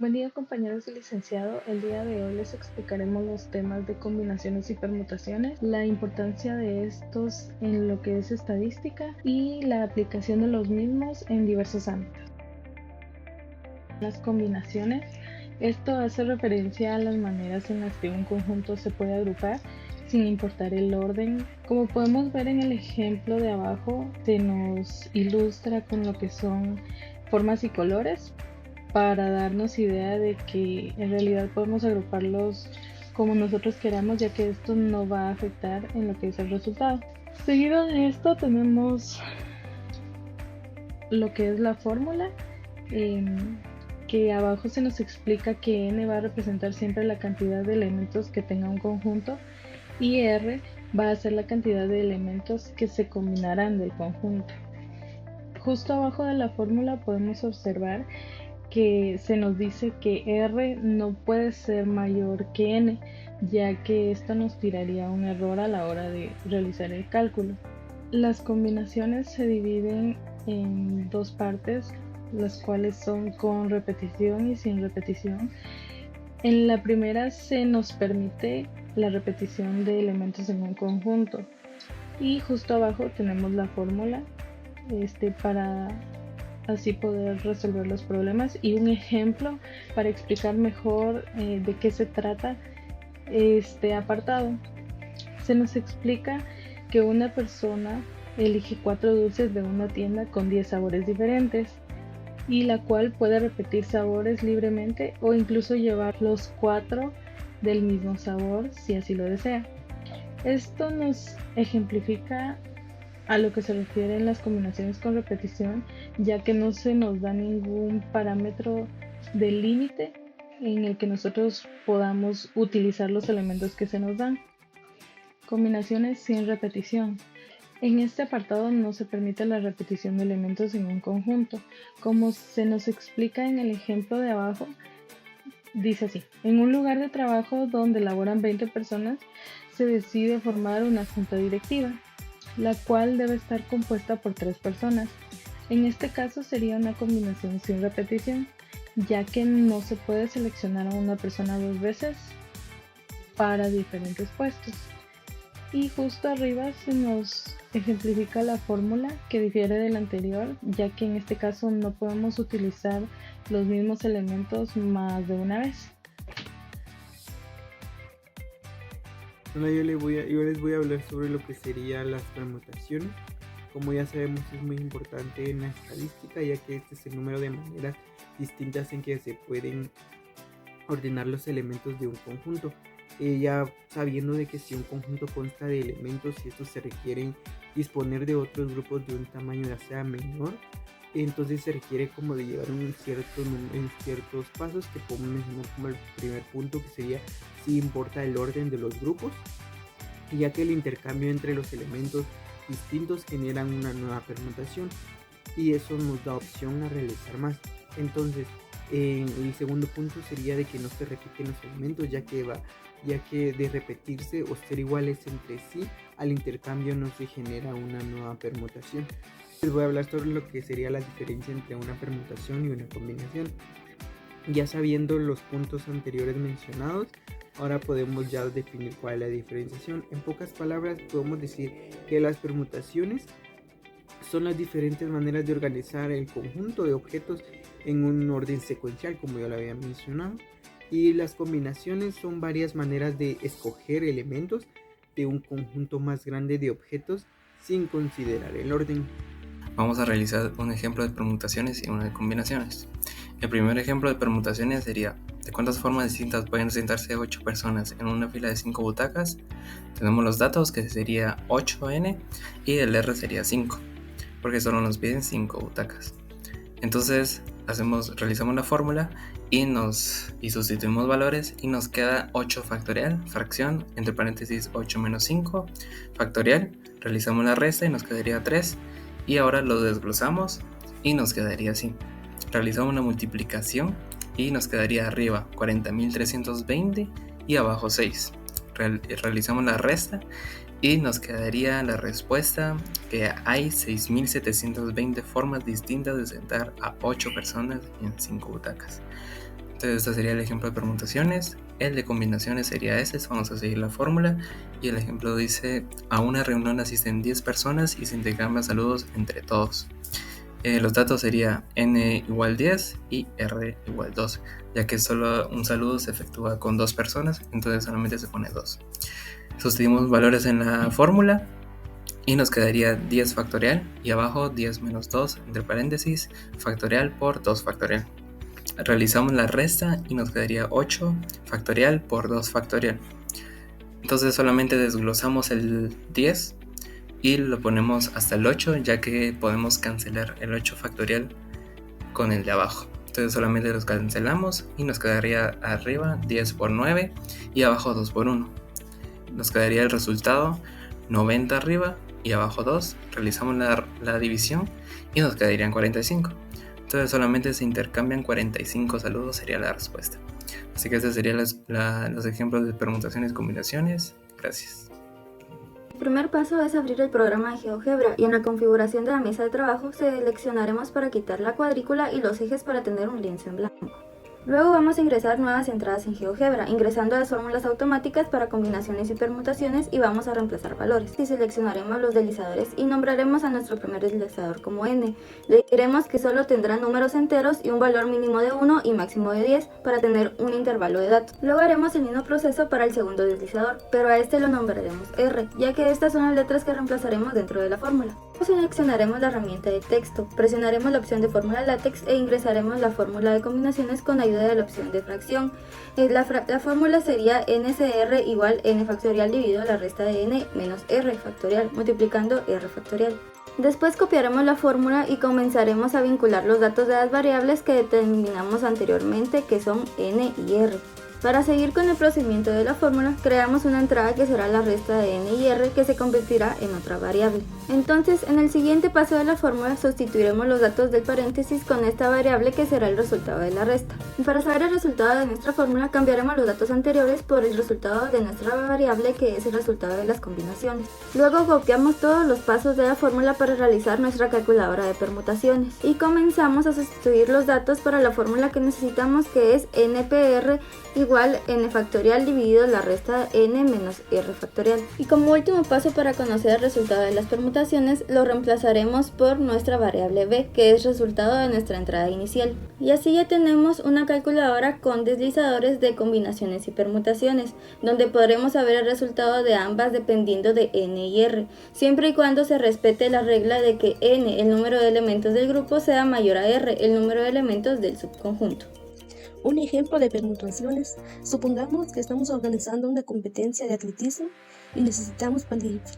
Buen día compañeros y licenciado, el día de hoy les explicaremos los temas de combinaciones y permutaciones, la importancia de estos en lo que es estadística y la aplicación de los mismos en diversos ámbitos. Las combinaciones, esto hace referencia a las maneras en las que un conjunto se puede agrupar sin importar el orden. Como podemos ver en el ejemplo de abajo, se nos ilustra con lo que son formas y colores, para darnos idea de que en realidad podemos agruparlos como nosotros queramos, ya que esto no va a afectar en lo que es el resultado. Seguido de esto tenemos lo que es la fórmula, que abajo se nos explica que n va a representar siempre la cantidad de elementos que tenga un conjunto y r va a ser la cantidad de elementos que se combinarán del conjunto. Justo abajo de la fórmula podemos observar que se nos dice que R no puede ser mayor que N, ya que esto nos tiraría un error a la hora de realizar el cálculo. Las combinaciones se dividen en dos partes, las cuales son con repetición y sin repetición. En la primera se nos permite la repetición de elementos en un conjunto y justo abajo tenemos la fórmula para así poder resolver los problemas y un ejemplo para explicar mejor de qué se trata este apartado. Se nos explica que una persona elige 4 dulces de una tienda con 10 sabores diferentes y la cual puede repetir sabores libremente o incluso llevar los 4 del mismo sabor si así lo desea. Esto nos ejemplifica a lo que se refiere en las combinaciones con repetición, ya que no se nos da ningún parámetro de límite en el que nosotros podamos utilizar los elementos que se nos dan. Combinaciones sin repetición. En este apartado no se permite la repetición de elementos en un conjunto. Como se nos explica en el ejemplo de abajo, dice así: en un lugar de trabajo donde laboran 20 personas, se decide formar una junta directiva, la cual debe estar compuesta por 3 personas. En este caso sería una combinación sin repetición, ya que no se puede seleccionar a una persona 2 veces para diferentes puestos. Y justo arriba se nos ejemplifica la fórmula que difiere de la anterior, ya que en este caso no podemos utilizar los mismos elementos más de una vez. Ahora yo les voy a hablar sobre lo que serían las permutaciones. Como ya sabemos, es muy importante en la estadística, ya que este es el número de maneras distintas en que se pueden ordenar los elementos de un conjunto. Ya sabiendo de que si un conjunto consta de elementos y estos se requieren disponer de otros grupos de un tamaño ya sea menor, entonces se requiere como de llevar en ciertos pasos que podemos mencionar como el primer punto, que sería si importa el orden de los grupos, ya que el intercambio entre los elementos distintos generan una nueva permutación y eso nos da opción a realizar más. Entonces el segundo punto sería de que no se repiten los elementos, ya que de repetirse o ser iguales entre sí, al intercambio no se genera una nueva permutación. Les voy a hablar sobre lo que sería la diferencia entre una permutación y una combinación. Ya sabiendo los puntos anteriores mencionados, ahora podemos ya definir cuál es la diferenciación. En pocas palabras podemos decir que las permutaciones son las diferentes maneras de organizar el conjunto de objetos en un orden secuencial, como ya lo había mencionado, y las combinaciones son varias maneras de escoger elementos de un conjunto más grande de objetos sin considerar el orden. Vamos a realizar un ejemplo de permutaciones y uno de combinaciones. El primer ejemplo de permutaciones sería: ¿de cuántas formas distintas pueden sentarse 8 personas en una fila de 5 butacas? Tenemos los datos, que sería 8n, y el r sería 5, porque solo nos piden 5 butacas. Entonces realizamos la fórmula y sustituimos valores y nos queda 8 factorial, fracción, entre paréntesis 8 menos 5, factorial, realizamos la resta y nos quedaría 3, y ahora lo desglosamos y nos quedaría así. Realizamos una multiplicación y nos quedaría arriba 40.320 y abajo 6. Realizamos la resta y nos quedaría la respuesta que hay 6.720 formas distintas de sentar a 8 personas en 5 butacas. Entonces este sería el ejemplo de permutaciones. El de combinaciones sería ese, vamos a seguir la fórmula. Y el ejemplo dice: a una reunión asisten 10 personas y se intercambian saludos entre todos. Los datos sería n igual 10 y r igual 2, ya que solo un saludo se efectúa con 2 personas, entonces solamente se pone 2. Sustituimos valores en la fórmula y nos quedaría 10 factorial y abajo 10 menos 2 entre paréntesis factorial por 2 factorial. Realizamos la resta y nos quedaría 8 factorial por 2 factorial. Entonces solamente desglosamos el 10 y lo ponemos hasta el 8, ya que podemos cancelar el 8 factorial con el de abajo. Entonces solamente los cancelamos y nos quedaría arriba 10 por 9 y abajo 2 por 1. Nos quedaría el resultado 90 arriba y abajo 2. Realizamos la división y nos quedarían 45. Entonces solamente se intercambian 45 saludos, sería la respuesta. Así que estos serían los ejemplos de permutaciones y combinaciones. Gracias. El primer paso es abrir el programa de GeoGebra y en la configuración de la mesa de trabajo seleccionaremos para quitar la cuadrícula y los ejes para tener un lienzo en blanco. Luego vamos a ingresar nuevas entradas en GeoGebra, ingresando las fórmulas automáticas para combinaciones y permutaciones y vamos a reemplazar valores. Y seleccionaremos los deslizadores y nombraremos a nuestro primer deslizador como n. Le diremos que solo tendrá números enteros y un valor mínimo de 1 y máximo de 10 para tener un intervalo de datos. Luego haremos el mismo proceso para el segundo deslizador, pero a este lo nombraremos R, ya que estas son las letras que reemplazaremos dentro de la fórmula. Seleccionaremos la herramienta de texto, presionaremos la opción de fórmula látex e ingresaremos la fórmula de combinaciones con ayuda de la opción de fracción. La fórmula sería ncr igual n factorial dividido la resta de n menos r factorial multiplicando r factorial. Después copiaremos la fórmula y comenzaremos a vincular los datos de las variables que determinamos anteriormente, que son n y r. Para seguir con el procedimiento de la fórmula, creamos una entrada que será la resta de n y r que se convertirá en otra variable. Entonces, en el siguiente paso de la fórmula sustituiremos los datos del paréntesis con esta variable que será el resultado de la resta. Y para saber el resultado de nuestra fórmula, cambiaremos los datos anteriores por el resultado de nuestra variable, que es el resultado de las combinaciones. Luego copiamos todos los pasos de la fórmula para realizar nuestra calculadora de permutaciones. Y comenzamos a sustituir los datos para la fórmula que necesitamos, que es npr igual n factorial dividido la resta de n menos r factorial. Y como último paso para conocer el resultado de las permutaciones, lo reemplazaremos por nuestra variable b, que es resultado de nuestra entrada inicial. Y así ya tenemos una calculadora con deslizadores de combinaciones y permutaciones, donde podremos saber el resultado de ambas dependiendo de n y r, siempre y cuando se respete la regla de que n, el número de elementos del grupo, sea mayor a r, el número de elementos del subconjunto. Un ejemplo de permutaciones: supongamos que estamos organizando una competencia de atletismo y necesitamos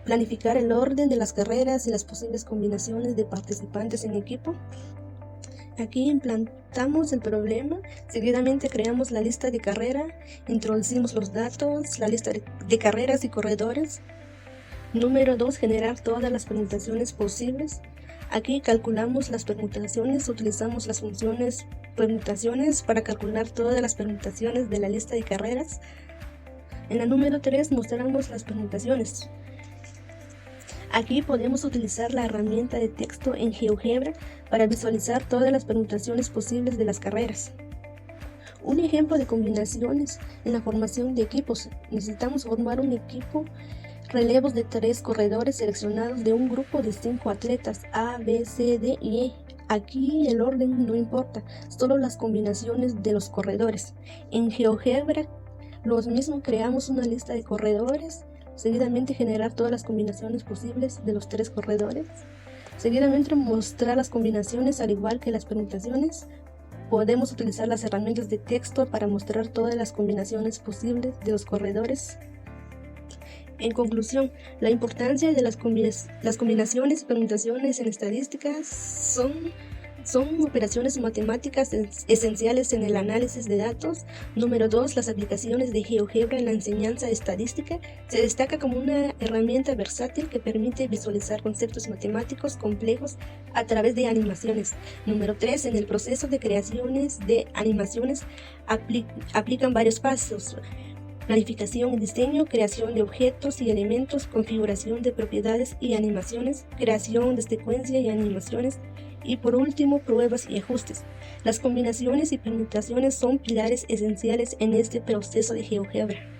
planificar el orden de las carreras y las posibles combinaciones de participantes en equipo. Aquí implantamos el problema, seguidamente creamos la lista de carrera, introducimos los datos, la lista de carreras y corredores. Número 2, generar todas las permutaciones posibles. Aquí calculamos las permutaciones, utilizamos las funciones permutaciones para calcular todas las permutaciones de la lista de carreras. En la número 3 mostramos las permutaciones. Aquí podemos utilizar la herramienta de texto en GeoGebra para visualizar todas las permutaciones posibles de las carreras. Un ejemplo de combinaciones: en la formación de equipos. Necesitamos formar un equipo relevos de 3 corredores seleccionados de un grupo de 5 atletas A, B, C, D y E. Aquí el orden no importa, solo las combinaciones de los corredores. En GeoGebra, lo mismo, creamos una lista de corredores, seguidamente generar todas las combinaciones posibles de los 3 corredores, seguidamente mostrar las combinaciones al igual que las permutaciones. Podemos utilizar las herramientas de texto para mostrar todas las combinaciones posibles de los corredores. En conclusión, la importancia de las combinaciones y permutaciones en estadísticas son operaciones matemáticas esenciales en el análisis de datos. Número 2, las aplicaciones de GeoGebra en la enseñanza estadística. Se destaca como una herramienta versátil que permite visualizar conceptos matemáticos complejos a través de animaciones. Número 3, en el proceso de creaciones de animaciones aplican varios pasos: planificación y diseño, creación de objetos y elementos, configuración de propiedades y animaciones, creación de secuencia y animaciones, Y por último, pruebas y ajustes. Las combinaciones y permutaciones son pilares esenciales en este proceso de GeoGebra.